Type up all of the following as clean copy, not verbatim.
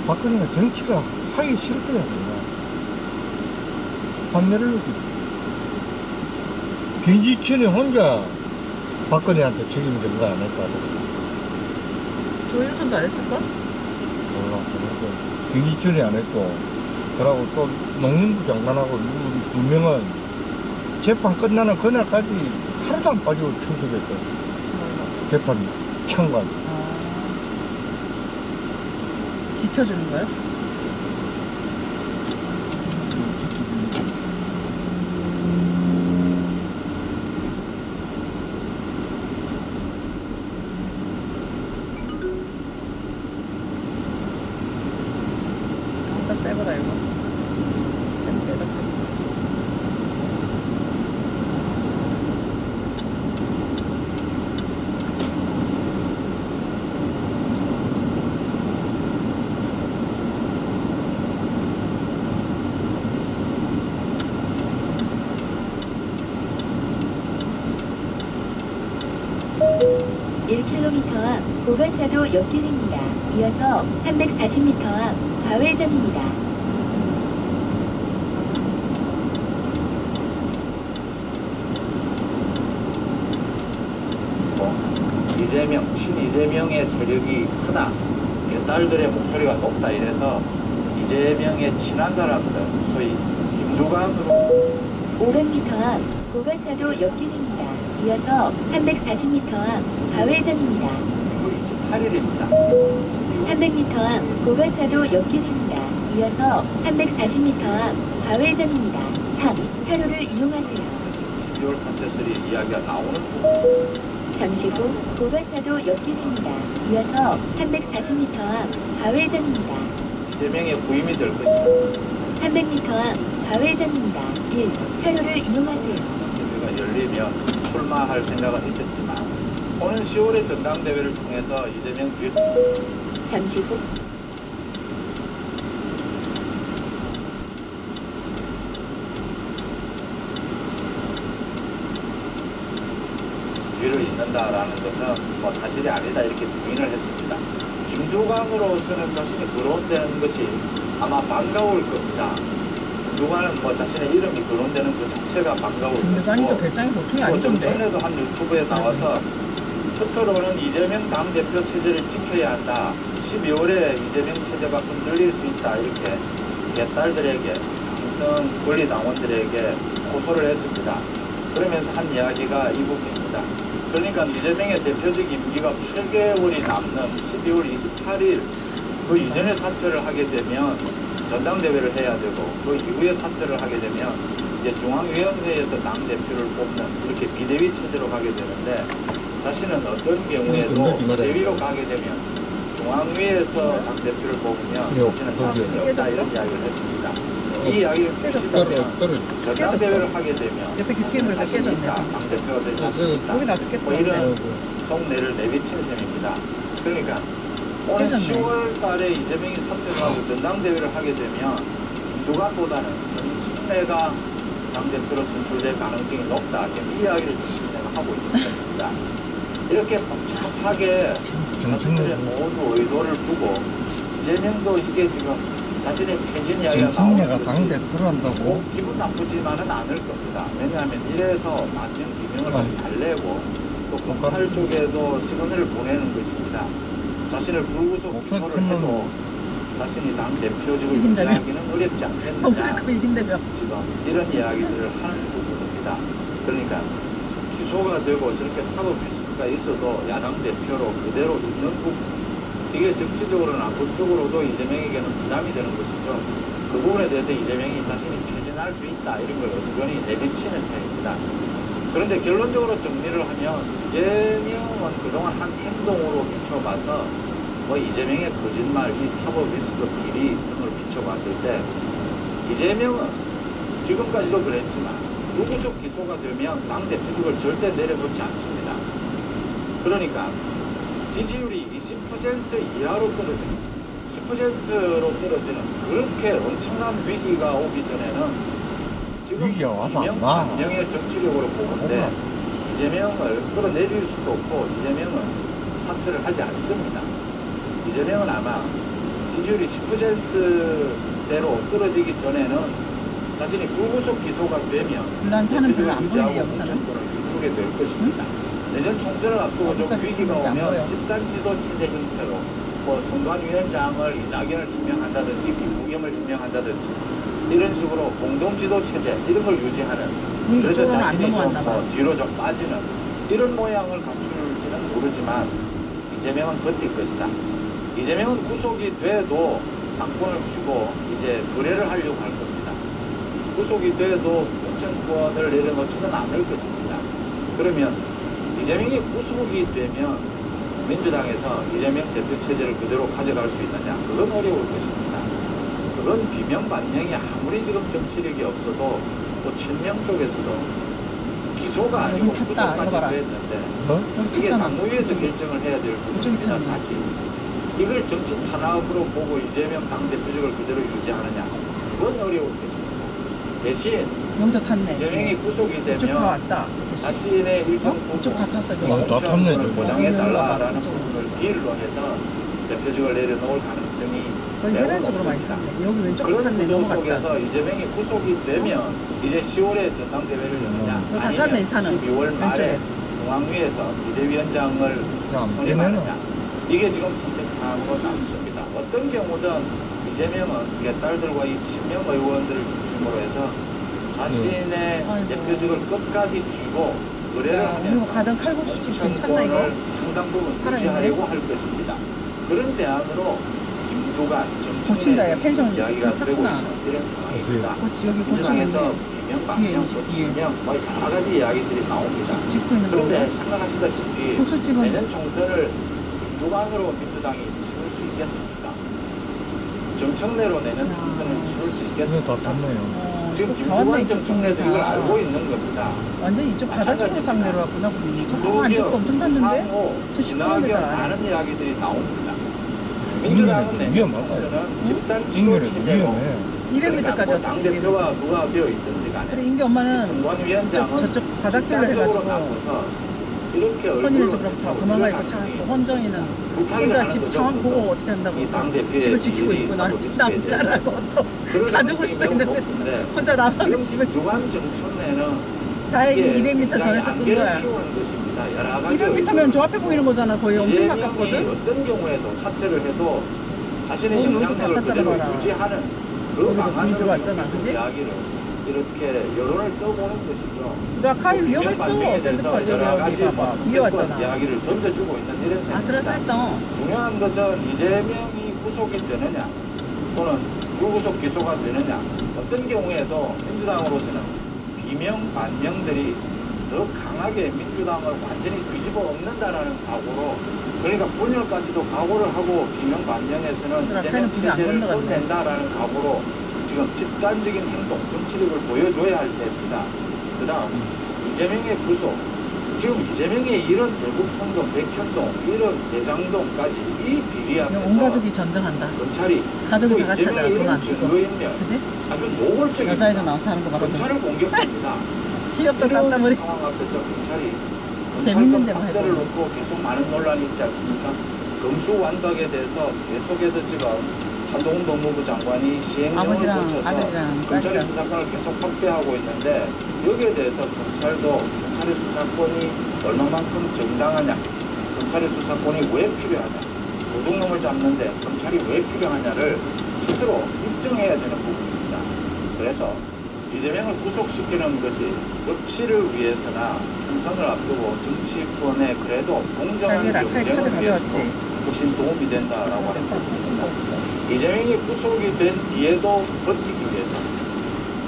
박근혜가 정치를 하기 싫을 거야. 환멸을 느끼고 있어. 김기춘이 혼자 박근혜한테 책임을 전가 안 했다고. 조윤선도 안 했을까? 몰라. 그래서 김기춘이 안 했고, 그러고 또 농림부 장관하고 누구 두 명은 재판 끝나는 그날까지 하루도 안 빠지고 출석했대. 재판 참관. 지켜주는 거요? 아까 새거다 이거. 잼배다 새거. 앞 고가차도 옆길입니다. 이어서 340m 앞 좌회전입니다. 이재명, 친이재명의 세력이 크다, 딸들의 목소리가 높다 이래서 이재명의 친한 사람들, 소위 김두관으로 500m 앞 고가차도 옆길입니다. 이어서 340m 앞 좌회전입니다. 28일입니다. 300m 앞 고가차도 옆길입니다. 이어서 340m 앞 좌회전입니다. 3. 차로를 이용하세요. 12월 사태 3 이야기가 나오는 잠시 후 고가차도 옆길입니다. 이어서 340m 앞 좌회전입니다. 이재명의 부임이 될 것입니다. 300m 앞 좌회전입니다. 1. 차로를 이용하세요. 전당대회가 열리면 출마할 생각은 있었지만 오는 10월의 전당대회를 통해서 이재명 뒤에 잠시 후 뒤를 잇는다라는 것은 뭐 사실이 아니다 이렇게 부인을 했습니다. 김두관으로서는 자신이 거론되는 것이 아마 반가울 겁니다. 김두관은 뭐 자신의 이름이 거론되는 그 자체가 반가울 것이고, 김두관이도 배짱이 보통이 아니던데. 전에도 한 유튜브에 나와서 끝으로는 이재명 당대표 체제를 지켜야 한다. 12월에 이재명 체제가 흔들릴 수 있다. 이렇게 개딸들에게, 당선 권리당원들에게 호소를 했습니다. 그러면서 한 이야기가 이 부분입니다. 그러니까 이재명의 대표적 임기가 8개월이 남는 12월 28일 그 이전에 사퇴를 하게 되면 전당대회를 해야 되고, 그 이후에 사퇴를 하게 되면 이제 중앙위원회에서 당대표를 뽑는 이렇게 비대위 체제로 가게 되는데, 자신은 어떤 경우에도 비대위로 가게 되면 중앙위에서 당대표를 뽑으면 자신은 자신이 없다 이런 이야기를 했습니다. 이 이야기를 깨졌다면 전당대회를 하게 되면 옆에 QTM을 다 깨졌네. 당대표가 되지 않습니다. 거기 놔뒀겠다. 뭐 이런 속내를 내비친 셈입니다. 그러니까 오늘 10월 달에 이재명이 사퇴를 하고 전당대회를 하게 되면 누가보다는 정청래가 당대표로 선출될 가능성이 높다. 이 이야기를 지금 생각하고 있는 겁니다. 이렇게 복잡하게 정청래 모두 의도를 두고 이재명도 이게 지금 자신의 폐진 이야기가 정청래가 당대표를 한다고? 기분 나쁘지만은 않을 겁니다. 왜냐하면 이래서 만명 비명을 달래고 또 검찰 쪽에도 시그널을 보내는 것입니다. 자신을 불구속 기소를 해도 자신이 당대표직을 유지하기는 어렵지 않겠느냐. 목소리 크고 이긴다며. 지금 이런 이야기들을 하는 부분입니다. 그러니까 기소가 되고 저렇게 사법 리스크가 있어도 야당 대표로 그대로 있는 부분, 이게 정치적으로나 법적으로도 이재명에게는 부담이 되는 것이죠. 그 부분에 대해서 이재명이 자신이 폐진할 수 있다 이런 걸 은근히 내비치는 차이입니다. 그런데 결론적으로 정리를 하면 이재명은 그동안 한 행동으로 비춰봐서 뭐 이재명의 거짓말, 이 사법 리스크 비리 등을 비춰봤을 때 이재명은 지금까지도 그랬지만 누구적 기소가 되면 당대표직을 절대 내려놓지 않습니다. 그러니까 지지율이 20% 이하로 떨어지는, 10%로 떨어지는 그렇게 엄청난 위기가 오기 전에는 지금 이명의 정치력으로 보는데 이재명을 끌어내릴 수도 없고 이재명은 사퇴를 하지 않습니다. 이재명은 아마 지지율이 10%대로 떨어지기 전에는 자신이 불구속 기소가 되면 불란사는 별로 안 보이네, 유지하고 여기서는. 정권을 이끌게 될 것입니다. 내년 총선을 앞두고 좀 어디까지 위기가 보는지 안 보여. 오면 집단 지도 체제 형태로 뭐 선관위원장을 이낙연을 임명한다든지 김부겸을 임명한다든지 이런 식으로 공동지도 체제 이런 걸 유지하는 그래서 이쪽으로는 안 자신이 좀 넘어왔나 봐. 뒤로 좀 빠지는 이런 모양을 갖출지는 모르지만 이재명은 버틸 것이다. 이재명은 구속이 돼도 당권을 쥐고 이제 거래를 하려고 할 겁니다. 구속이 돼도 공천권을 내려놓지는 않을 것입니다. 그러면 이재명이 구속이 되면 민주당에서 이재명 대표 체제를 그대로 가져갈 수 있느냐? 그건 어려울 것입니다. 그건 비명반명이 아무리 지금 정치력이 없어도 또 친명 쪽에서도 기소가 아니고 여기 탔다, 이거 봐라. 구속까지 됐는데 어? 여기 이게 탔잖아. 당무위에서 결정을 해야 될 이쪽이 부분입니다. 탔네. 다시 이걸 정치 탄압으로 보고 이재명 당대표직을 그대로 유지하느냐? 그건 어려울 것입니다. 대신 여기도 탔네. 이재명이 구속이 이쪽 다 되면 왔다. 자신의 일정 어? 이쪽 다 탔어. 이거. 어, 다 탔네, 저기. 보장해달라라는 이쪽으로. 부분을 딜로 해서 대표직을 내려놓을 가능성이 거의 매우 해변 쪽으로 많이 높습니다. 탔네. 여기 왼쪽 그런 탔네. 구도 넘어갔다. 속에서 이재명이 구속이 되면 이제 10월에 전당대회를 여느냐 이거 다 아니면 탔네, 이 산은. 12월 말에 왼쪽에. 중앙위에서 비대위원장을 안 선임하느냐 이게 지금 선택사항으로 남습니다. 어떤 경우든 이재명은 이게 딸들과 이 친명 의원들을 중심으로 해서 자신의 아이고. 대표직을 끝까지 쥐고 의뢰를 야, 하면서 우리 가던 칼국수집 괜찮나, 이거? 공천권을 상당 부분 살아있네. 유지하려고 할 것입니다. 그런 대안으로 김두관 고친다, 야, 펜션 이야기가 되고 탔구나. 있는 이런 상황입니다. 여기 민주당에서 고치는데 비명, 뒤에 반명, 22일. 고치명 뭐 여러 가지 이야기들이 나옵니다. 짓고 있는 그런데 건가? 생각하시다시피 국수집은 내년 총선을 김두관으로 민주당이 치를 수 있겠습니까? 정청래로 내년 야. 총선을 치를 수 그래서 있겠습니까? 다 탔네요. 지금 다 왔네, 김두관 이쪽 동네 정청래도 이걸 알고 다. 있는 겁니다. 완전 이쪽 바다 쪽으로 싹 내려왔구나, 우리. 저 안쪽도 엄청 탔는데? 상호, 저 시커먼 이낙연 데다. 많은 이야기들이 나옵니다. 민주당은 내년 위험하다, 총선은 집단 지도 인근에도 체제로 위험해. 200m까지 왔어, 당대표가 200m. 누가 되어 있든지 간에 그래, 인기 엄마는 선관위원장은 저쪽 바닷길로 집단적으로 해가지고 나서서 이렇게 선인의 얼굴로 집으로 해서 도망가 있고 우리가 차 가능성이 헌정이는 불타기를 혼자 하는 집 거죠, 상황 보고 보통. 어떻게 한다고 이 당대표의 집을 지키고 지지율이 있고 나는 서로 남 비슷해야 잘라고 또 그런 다 죽을 가능성이 수도 매우 있는데 높은데 혼자 남하고 지금 집을 유관 정청래는 다행히 200m 전에서 끈 거야. 200m면 저 앞에 보이는 거잖아. 거의 엄청 이재명이 가깝거든. 어떤 경우에도 사퇴를 해도 자신의 여기도 다 영향력을 탔잖아, 그대로 봐라. 유지하는 그 여기도 강한 불이 들어왔잖아, 그지? 이야기를 이렇게 여론을 떠보는 것이죠. 나 가히 위험했어. 반면에 샌드파 대해서 저기 여러 여기 가지 봐봐. 뭐 뒤에 왔잖아. 이야기를 던져주고 있는 이런 상황입니다. 아슬아슬했다. 중요한 것은 이재명이 구속이 되느냐 또는 불구속 기소가 되느냐 어떤 경우에도 민주당으로서는 비명 반명들이 더 강하게 민주당을 완전히 뒤집어 엎는다라는 각오로 그러니까 분열까지도 각오를 하고 비명 반명에서는 그래, 이재명 걔는 안 체제를 건너갔네. 끝낸다라는 각오로 지금 집단적인 행동 정치력을 보여줘야 할 때입니다. 그 다음 이재명의 구속 지금 이재명의 이런 대북 선동, 백현동, 이런 대장동까지 이 비리 이거 온 앞에서 가족이 전쟁한다. 검찰이 가족이 또 다 같이 이재명의 하잖아. 돈 안 이런 쓰고. 증거인멸 그지? 아주 노골적인 여자애도 나와서 하는 거 봐라. 검찰을 공격합니다. 귀엽다, 이런 딴따머리. 상황 앞에서 검찰이 재밌는데 뭐 확대를 해도. 놓고 계속 많은 논란이 있지 않습니까? 검수완박에 대해서 계속해서 지금 한동훈 법무부 장관이 시행령을 아버지랑 거쳐서 아들이랑 검찰의 딸이랑. 수사권을 계속 확대하고 있는데 여기에 대해서 검찰의 수사권이 얼마만큼 정당하냐 검찰의 수사권이 왜 필요하냐 도둑놈을 잡는데 검찰이 왜 필요하냐를 스스로 입증해야 되는 부분입니다. 그래서 이재명을 구속시키는 것이 법치를 위해서나 총선을 앞두고 정치권에 그래도 공정한 자기 라카이 카드 경쟁을 위해서도 가져왔지. 훨씬 도움이 된다라고 하는 부분입니다. 이재명이 구속이 된 뒤에도 버티기 위해서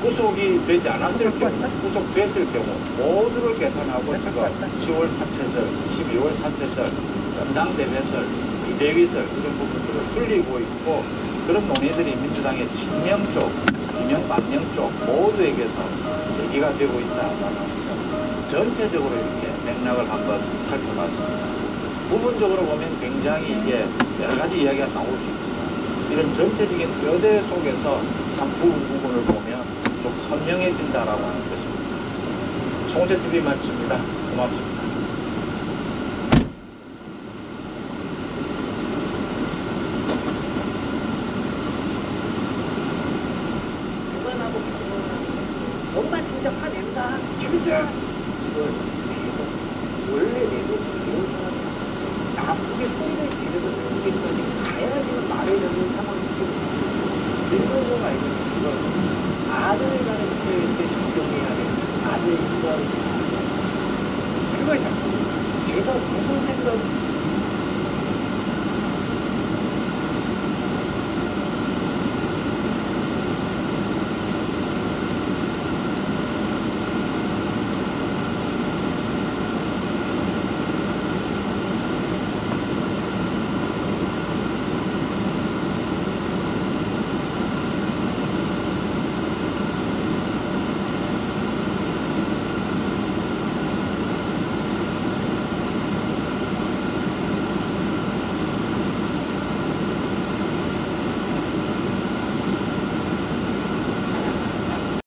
구속이 되지 않았을 경우, 구속됐을 경우 모두를 계산하고 지금 10월 사퇴설, 12월 사퇴설, 전당대회설, 비대위설 이런 부분들을 풀리고 있고 그런 논의들이 민주당의 친명 쪽, 이명 반명 쪽 모두에게서 제기가 되고 있다라는 전체적으로 이렇게 맥락을 한번 살펴봤습니다. 부분적으로 보면 굉장히 이게 여러 가지 이야기가 나올 수 있지만 이런 전체적인 뼈대 속에서 한 부분을 보면 좀 선명해진다라고 하는 것입니다. 송재TV 마칩니다. 고맙습니다. 자.